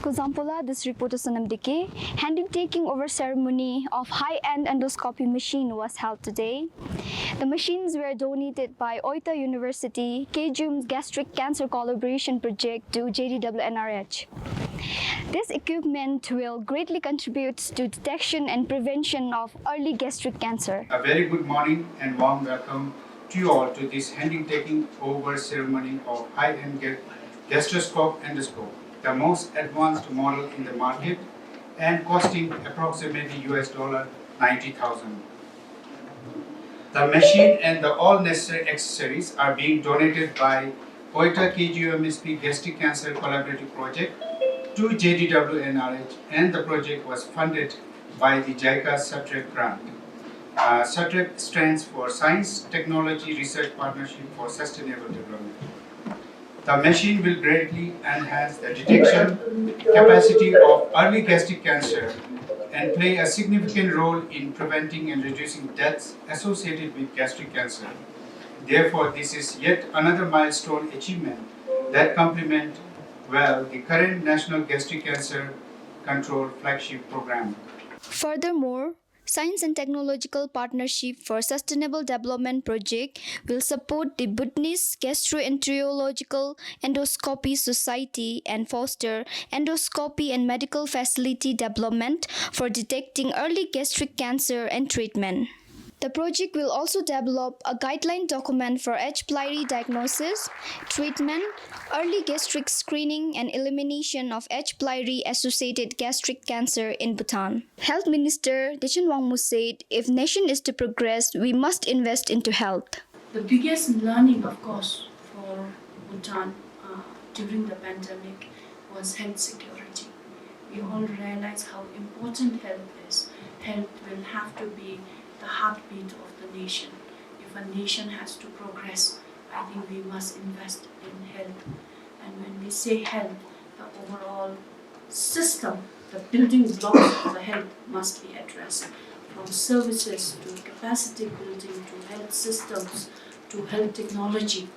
Kuzampula, this reporter Sonamdike, handing taking over ceremony of high-end endoscopy machine was held today. The machines were donated by Oita University, KGUMSB Gastric Cancer Collaboration Project to JDWNRH. This equipment will greatly contribute to detection and prevention of early gastric cancer. A very good morning and warm welcome to you all to this handing taking over ceremony of high-end gastroscope endoscope, the most advanced model in the market and costing approximately $90,000. The machine and all necessary accessories are being donated by Oita KGUMSB Gastric Cancer Collaborative Project to JDWNRH, and the project was funded by the JICA SATREPS grant. SATREPS stands for Science, Technology, Research Partnership for Sustainable Development. The machine will greatly enhance the detection capacity of early gastric cancer and play a significant role in preventing and reducing deaths associated with gastric cancer. Therefore, this is yet another milestone achievement that complements well the current National Gastric Cancer Control Flagship Program. Furthermore, Science and Technological Partnership for Sustainable Development Project will support the Bhutanese Gastroenterological Endoscopy Society and foster endoscopy and medical facility development for detecting early gastric cancer and treatment. The project will also develop a guideline document for H. pylori diagnosis, treatment, early gastric screening and elimination of H. pylori associated gastric cancer in Bhutan. Health Minister Dechan Wangmu said, if nation is to progress, we must invest into health. The biggest learning, of course, for Bhutan during the pandemic was health security. We all realize how important health is. Health will have to be the heartbeat of the nation. If a nation has to progress, I think we must invest in health. And when we say health, the overall system, the building blocks of the health must be addressed, from services to capacity building to health systems to health technology.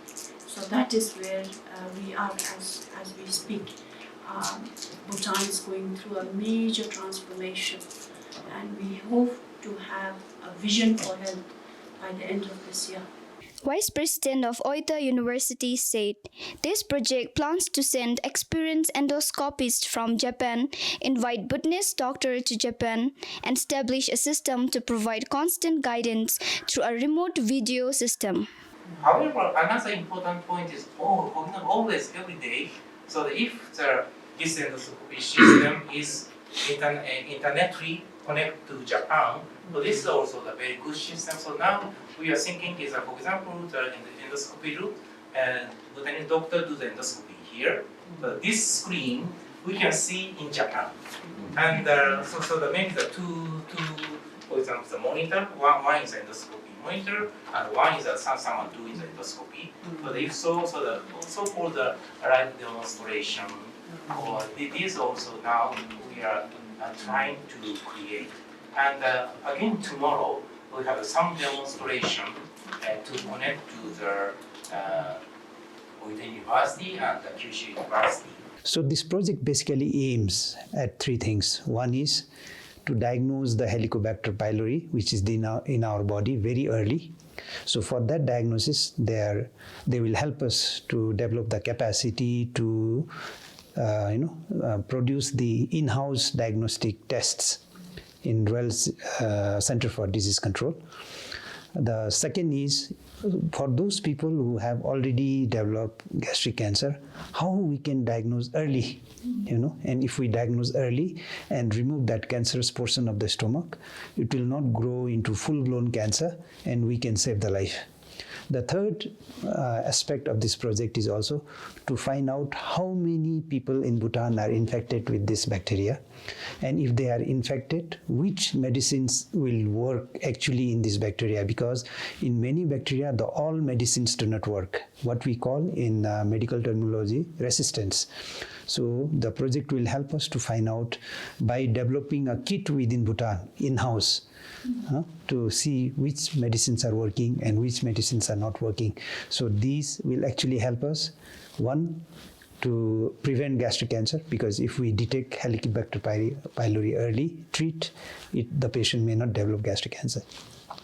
So that is where we are as we speak. Bhutan is going through a major transformation, and we hope to have a vision for health by the end of this year. Vice President of Oita University said, this project plans to send experienced endoscopists from Japan, invite Bhutanese doctors to Japan, and establish a system to provide constant guidance through a remote video system. However, another important point is always every day. So that if this endoscopy system is internetly connect to Japan, so this is also a very good system. So now we are thinking is, for example, the endoscopy room, and Bhutanese doctor do the endoscopy here. So this screen we can see in Japan, and so the maybe the two, for example, the monitor. One is the endoscopy monitor, and one is someone doing the endoscopy. So if so the so-called live demonstration, or this also now we are trying to create. And again tomorrow we have some demonstration to connect to the Oita University and the Kyushu University. So this project basically aims at three things. One is to diagnose the Helicobacter pylori, which is in our body very early. So for that diagnosis, they will help us to develop the capacity to produce the in-house diagnostic tests in Wells Center for Disease Control. The second is for those people who have already developed gastric cancer, how we can diagnose early, and if we diagnose early and remove that cancerous portion of the stomach, it will not grow into full-blown cancer and we can save the life. The third aspect of this project is also to find out how many people in Bhutan are infected with this bacteria, and if they are infected, which medicines will work actually in this bacteria, because in many bacteria, all medicines do not work, what we call in medical terminology resistance. So the project will help us to find out by developing a kit within Bhutan in-house to see which medicines are working and which medicines are not working. So these will actually help us, one, to prevent gastric cancer, because if we detect Helicobacter pylori early, treat it, the patient may not develop gastric cancer.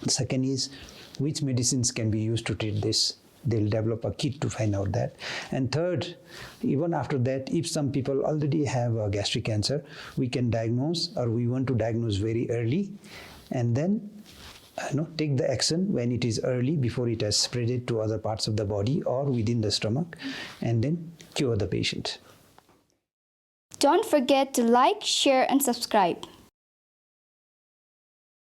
The second is which medicines can be used to treat this. They'll develop a kit to find out that. And third, even after that, if some people already have a gastric cancer, we can diagnose, or we want to diagnose very early, and then take the action when it is early, before it has spread it to other parts of the body or within the stomach, and then cure the patient. Don't forget to like, share, and subscribe.